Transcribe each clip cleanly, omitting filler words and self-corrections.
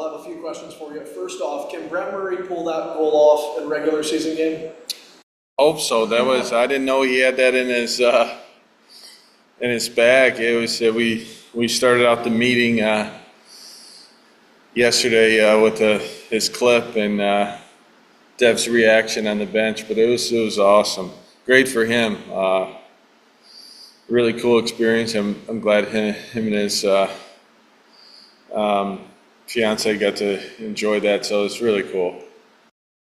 I'll have a few questions for you. First off, can Brett Murray pull that goal off in a regular season game? Hope so. I didn't know he had that in his bag. It was we started out the meeting yesterday with his clip and Dev's reaction on the bench, but it was awesome. Great for him. Really cool experience. I'm glad him and his fiance got to enjoy that, so it's really cool.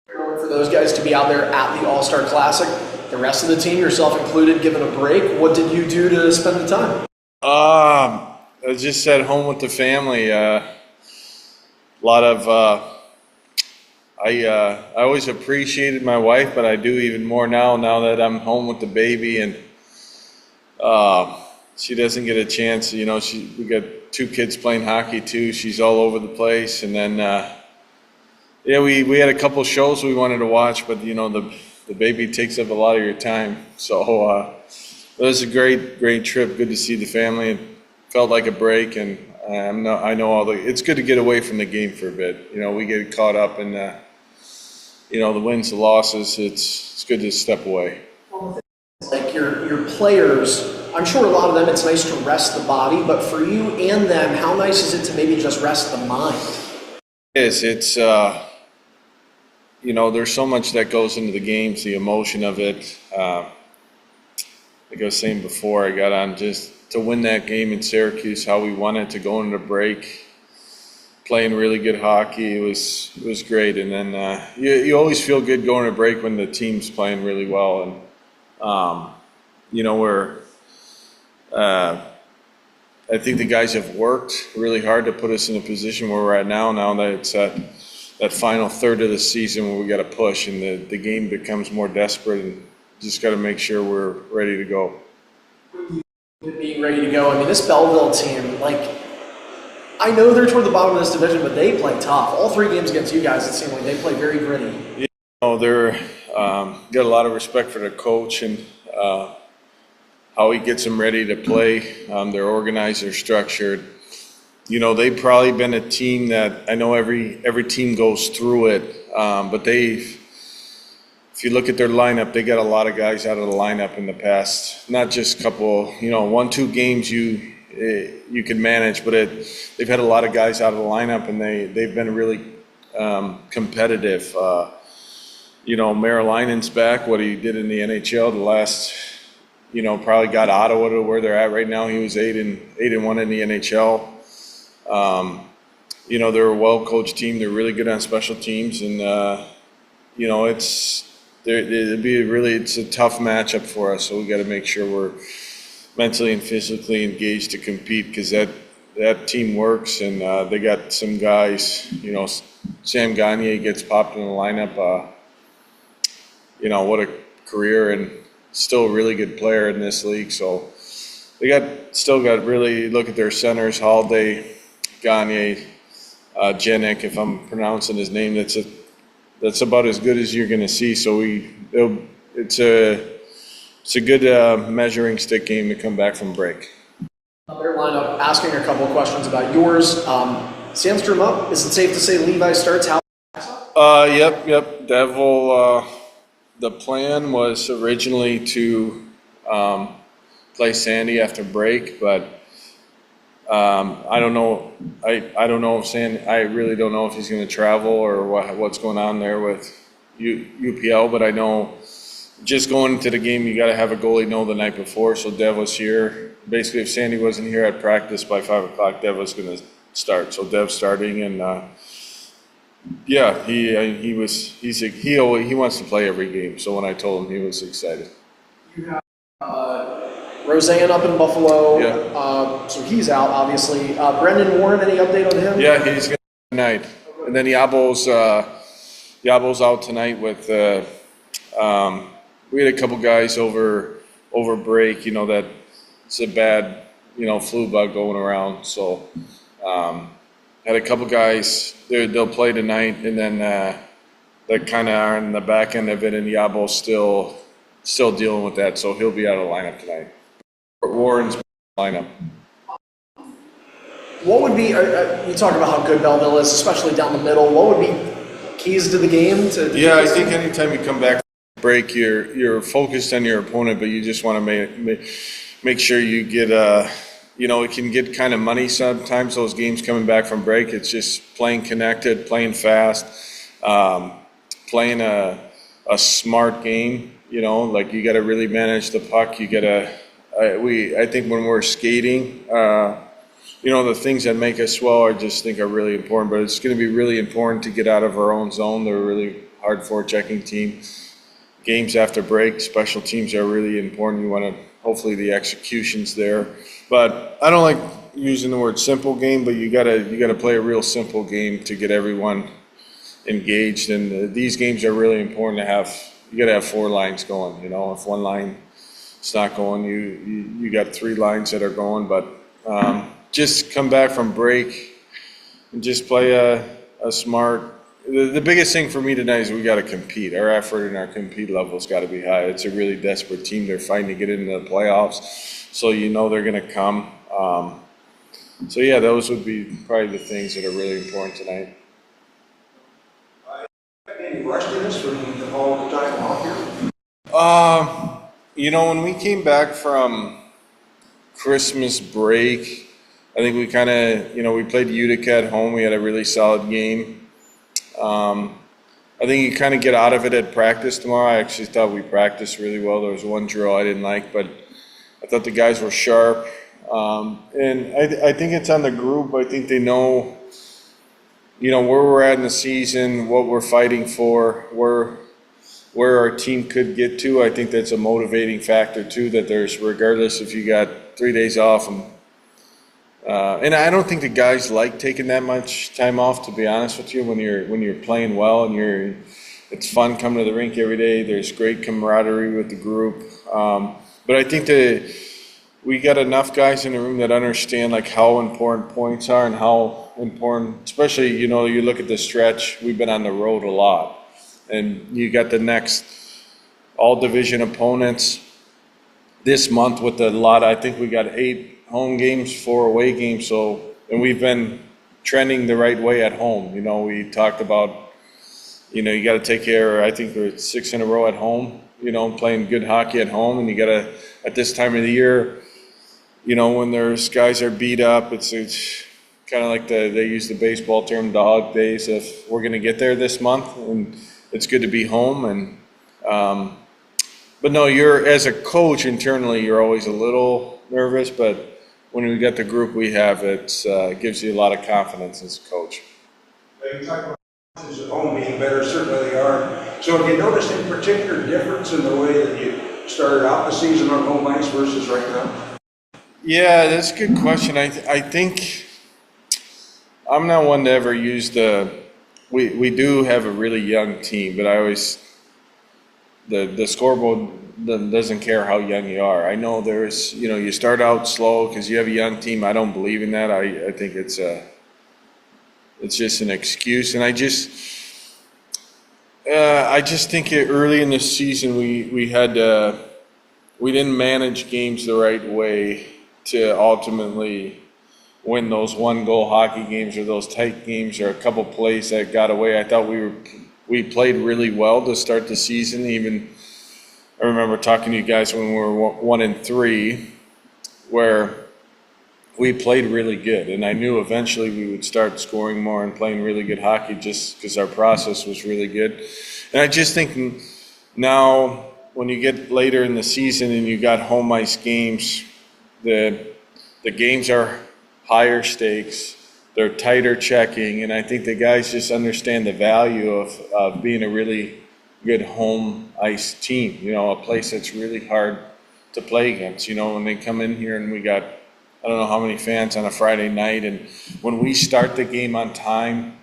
For those guys to be out there at the All-Star Classic, the rest of the team, yourself included, given a break, what did you do to spend the time? I just at home with the family. A lot of I always appreciated my wife, but I do even more now that I'm home with the baby and she doesn't get a chance. You know, we got 2 kids playing hockey too. She's all over the place, and then we had a couple shows we wanted to watch, but you know the baby takes up a lot of your time. So it was a great trip. Good to see the family. It felt like a break, and I know it's good to get away from the game for a bit. You know, we get caught up in the wins, the losses. It's good to step away. Like your players, I'm sure a lot of them it's nice to rest the body, but for you and them, how nice is it to maybe just rest the mind? It's there's so much that goes into the games, the emotion of it. Like I was saying before, I got on just to win that game in Syracuse, how we won it, to go into the break, playing really good hockey. It was great. And then you always feel good going to break when the team's playing really well. And I think the guys have worked really hard to put us in a position where we're at now that it's that final third of the season where we got to push and the game becomes more desperate, and just got to make sure we're ready to go. Being ready to go. I mean, this Belleville team, I know they're toward the bottom of this division, but they play tough. All 3 games against you guys, it seemed like they play very gritty. They're got a lot of respect for their coach and how he gets them ready to play. They're organized, they're structured. They've probably been a team that I know every team goes through it, but if you look at their lineup, they got a lot of guys out of the lineup in the past. Not just a couple, 1-2 games you can manage, but they've had a lot of guys out of the lineup, and they've been really competitive. Marilainen's back. What he did in the NHL the last, probably got Ottawa to where they're at right now. He was 8-1 in the NHL. They're a well-coached team. They're really good on special teams, and it's a tough matchup for us. So we got to make sure we're mentally and physically engaged to compete, because that team works, and they got some guys. Sam Gagner gets popped in the lineup. What a career, and still a really good player in this league. So they still got really look at their centers: Holiday, Gagner, Jenik, if I'm pronouncing his name. That's about as good as you're going to see. So it's a good measuring stick game to come back from break. Their lineup, asking a couple of questions about yours. Sandstrom up. Is it safe to say Levi starts? Yep. Devil. The plan was originally to play Sandy after break, but I don't know. I don't know if I really don't know if he's going to travel or what's going on there with UPL. But I know just going into the game, you got to have a goalie know the night before. So Dev was here. Basically, if Sandy wasn't here at practice by 5 o'clock, Dev was going to start. So Dev's starting, and he wants to play every game. So when I told him, he was excited. You have Roseanne up in Buffalo. Yeah. So he's out, obviously. Brendan Warren, any update on him? Yeah, he's going to tonight. And then Yabo's out tonight with. We had a couple guys over break. That it's a bad flu bug going around. So had a couple guys. They'll play tonight, and then that kind of are on the back end of it. And Yabo's still dealing with that, so he'll be out of the lineup tonight. Warren's lineup. What would be, you talk about how good Belleville is, especially down the middle. What would be keys to the game? Yeah, I think anytime you come back from break, you're focused on your opponent, but you just want to make sure you get, it can get kind of money sometimes, those games coming back from break. It's just playing connected, playing fast, playing a smart game, like you got to really manage the puck. You got to, I think when we're skating, the things that make us swell, I just think are really important, but it's going to be really important to get out of our own zone. They're a really hard forechecking team. Games after break, special teams are really important. You want to, hopefully the execution's there. But I don't like using the word simple game, but you gotta play a real simple game to get everyone engaged. And these games are really important to have. You gotta have 4 lines going. If one line is not going, you got 3 lines that are going. But just come back from break and just play a smart. The biggest thing for me tonight is we got to compete. Our effort and our compete level's got to be high. It's a really desperate team. They're fighting to get into the playoffs, so they're going to come. So yeah, those would be probably the things that are really important tonight. Any rustiness from all the time off here? When we came back from Christmas break, I think we kind of, we played Utica at home. We had a really solid game. I think you kind of get out of it at practice tomorrow. I actually thought we practiced really well. There was one drill I didn't like, but I thought the guys were sharp. And I think it's on the group. I think they know, where we're at in the season, what we're fighting for, where our team could get to. I think that's a motivating factor too, that there's, regardless if you got 3 days off, and I don't think the guys like taking that much time off, to be honest with you, when you're playing well and it's fun coming to the rink every day. There's great camaraderie with the group. But I think we got enough guys in the room that understand like how important points are and how important, especially, you look at the stretch, we've been on the road a lot. And you got the next all division opponents this month with a lot. I think we got 8 home games, 4 away games. And we've been trending the right way at home. We talked about, you got to take care. I think we're 6 in a row at home, playing good hockey at home. And you got to, at this time of the year, when there's guys are beat up, it's kind of like they use the baseball term dog days. If we're going to get there this month, and it's good to be home. And, but no, as a coach internally, you're always a little nervous, but when we got the group we have, it gives you a lot of confidence as a coach. You talk about at home being better, certainly they are. So have you noticed any particular difference in the way that you started out the season on home ice versus right now? Yeah, that's a good question. I think I'm not one to ever use we do have a really young team, but I always, the scoreboard doesn't care how young you are. I know there's, you start out slow because you have a young team. I don't believe in that. I think it's just an excuse. And I just think early in the season we didn't manage games the right way to ultimately win those 1-goal hockey games or those tight games or a couple plays that got away. I thought we played really well to start the season. Even I remember talking to you guys when we were 1-3, where we played really good, and I knew eventually we would start scoring more and playing really good hockey just because our process was really good. And I just think now when you get later in the season and you got home ice games, the games are higher stakes, they're tighter checking, and I think the guys just understand the value of being a really good home ice team, a place that's really hard to play against. When they come in here and we got, I don't know how many fans on a Friday night, and when we start the game on time,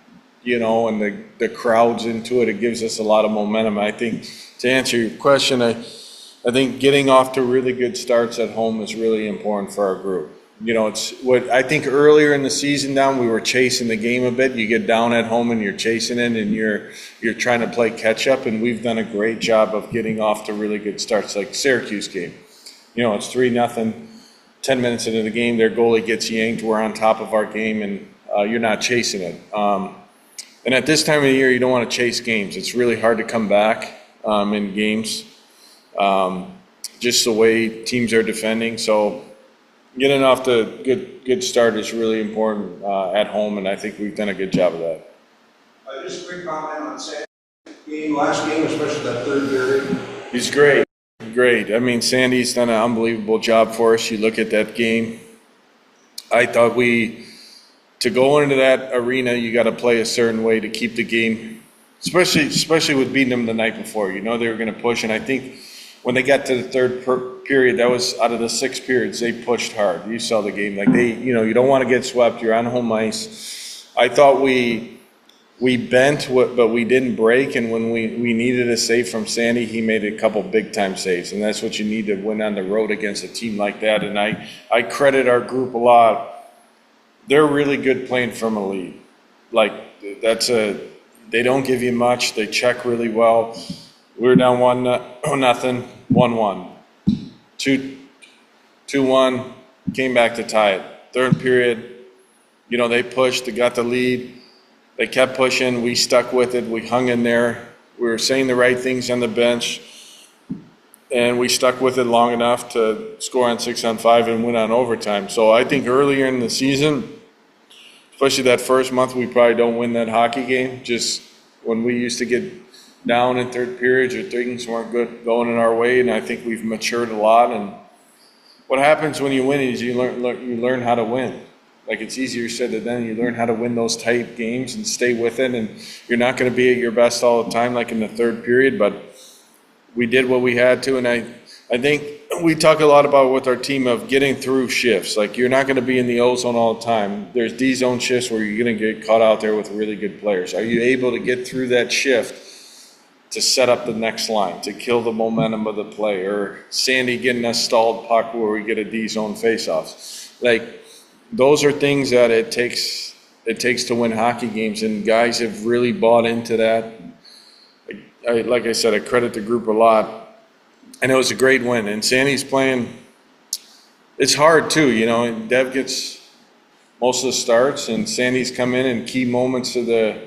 and the crowd's into it, it gives us a lot of momentum. I think to answer your question, I think getting off to really good starts at home is really important for our group. It's what I think earlier in the season down, we were chasing the game a bit. You get down at home and you're chasing it and you're trying to play catch up, and we've done a great job of getting off to really good starts, like Syracuse game. It's 3-0. 10 minutes into the game, their goalie gets yanked. We're on top of our game, and you're not chasing it. And at this time of the year, you don't want to chase games. It's really hard to come back in games, just the way teams are defending. So getting off the good start is really important at home, and I think we've done a good job of that. Just a quick comment on Saturday's game, last game, especially that third period. He's great. Great. I mean, Sandy's done an unbelievable job for us. You look at that game. I thought to go into that arena, you got to play a certain way to keep the game, especially with beating them the night before. You know they were going to push, and I think when they got to the third period, that was out of the 6 periods, they pushed hard. You saw the game. Like you don't want to get swept. You're on home ice. I thought we bent, but we didn't break, and when we needed a save from Sandy, he made a couple big-time saves, and that's what you need to win on the road against a team like that, and I credit our group a lot. They're really good playing from a lead. Like, they don't give you much. They check really well. We were down 1-0, 1-1. 2-1, came back to tie it. Third period, they pushed, they got the lead. They kept pushing. We stuck with it. We hung in there. We were saying the right things on the bench, and we stuck with it long enough to score on 6-on-5 and win on overtime. So I think earlier in the season, especially that first month, we probably don't win that hockey game. Just when we used to get down in third periods or things weren't good going in our way, and I think we've matured a lot. And what happens when you win is you learn how to win. Like, it's easier said than done. You learn how to win those tight games and stay with it, and you're not going to be at your best all the time like in the third period, but we did what we had to, and I think we talk a lot about with our team of getting through shifts. Like, you're not going to be in the O zone all the time. There's D-zone shifts where you're going to get caught out there with really good players. Are you able to get through that shift to set up the next line, to kill the momentum of the play, or Sandy getting a stalled puck where we get a D-zone face-off? Like, those are things that it takes to win hockey games, and guys have really bought into that. Like I said, I credit the group a lot, and it was a great win. And Sandy's playing, it's hard too, Dev gets most of the starts, and Sandy's come in key moments of his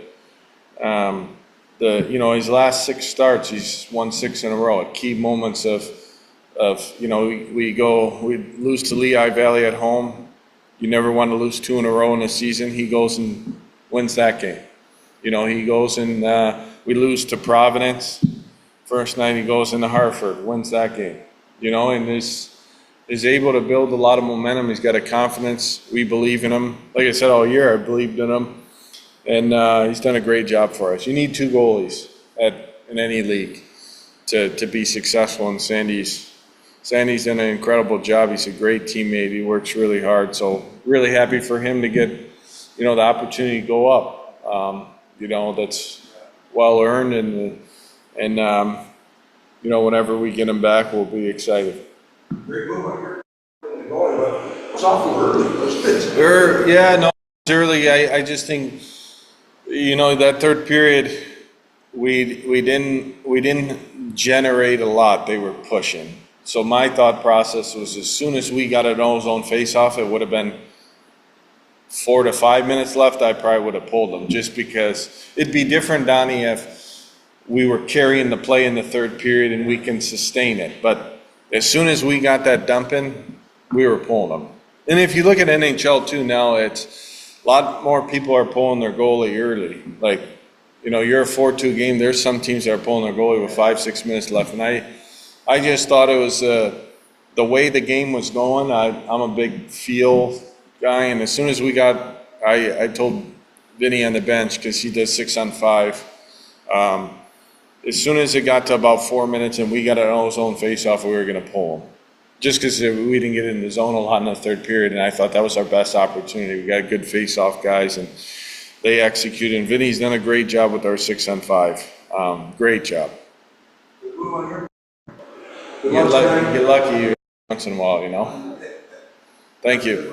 last 6 starts, he's won 6 in a row at key moments of we lose to Lehigh Valley at home. You never want to lose 2 in a row in a season. He goes and wins that game. He goes and we lose to Providence. First night he goes into Hartford, wins that game. And is able to build a lot of momentum. He's got a confidence. We believe in him. Like I said all year, I believed in him. And he's done a great job for us. You need 2 goalies in any league to be successful, and Sandy's done an incredible job. He's a great teammate. He works really hard. So really happy for him to get, the opportunity to go up. That's well earned, and whenever we get him back, we'll be excited. Great move on your goalie, but it was awful early, wasn't it? Yeah, no, it's early. I just think, that third period, we didn't generate a lot. They were pushing. So my thought process was, as soon as we got an O-zone face-off, it would have been 4 to 5 minutes left. I probably would have pulled them, just because it'd be different, Donnie, if we were carrying the play in the third period and we can sustain it. But as soon as we got that dump in, we were pulling them. And if you look at NHL too now, it's a lot more people are pulling their goalie early. Like, you're a 4-2 game. There's some teams that are pulling their goalie with 5-6 minutes left, and I just thought it was the way the game was going. I'm a big feel guy, and as soon as we got, I told Vinny on the bench, because he does 6-on-5. As soon as it got to about 4 minutes and we got an O-zone face-off, we were going to pull him. Just because we didn't get in the zone a lot in the third period, and I thought that was our best opportunity. We got good face-off guys, and they executed. And Vinny's done a great job with our 6-on-5. Great job. Good move on your Get lucky once in a while, Thank you.